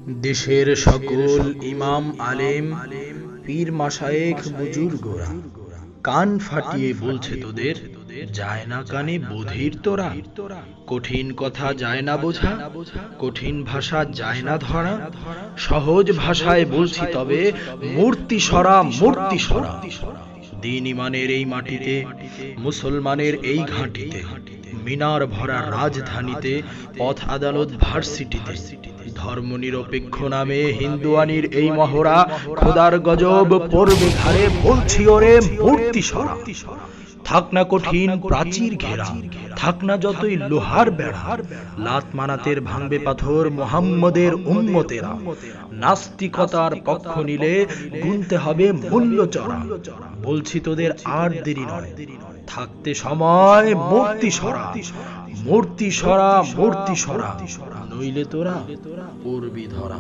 দেশের সকল ইমাম আলেম, পীর মাশায়েখ বুজুর্গরা কান ফাটিয়ে বলছে তোদের, যায় না কানে বধির তোরা। কঠিন কথা যায় না বোঝা, কঠিন ভাষা যায় না ধরা। সহজ ভাষায় বলছি তবে, মূর্তি সরা, মূর্তি সরা। দিন ইমানের এই মাটিতে, মুসলমানের এই ঘাঁটিতে, মিনার ভরা রাজধানীতে, পথ আদালত ভার্সিটিতে, ধর্মনিরপেক্ষ নামে হিন্দুয়ানির এই মহড়া খোদার গজব পড়বে ঘাড়ে। বলছি ওরে, মূর্তি সরা। থাক না কঠিন প্রাচীর ঘেরা, থাক না যতই লোহার বেড়া, লাত মানাতের ভাঙবে পাথর মুহাম্মদের উম্মতেরা। নাস্তিকতার পক্ষ নিলে গুনতে হবে মূল্য চড়া। বলছি তোদের আর দেরি নয়, থাকতে সময় মূর্তি সরা, মূর্তি সরা, মূর্তি সরা, নইলে তোরা পড়বি ধরা।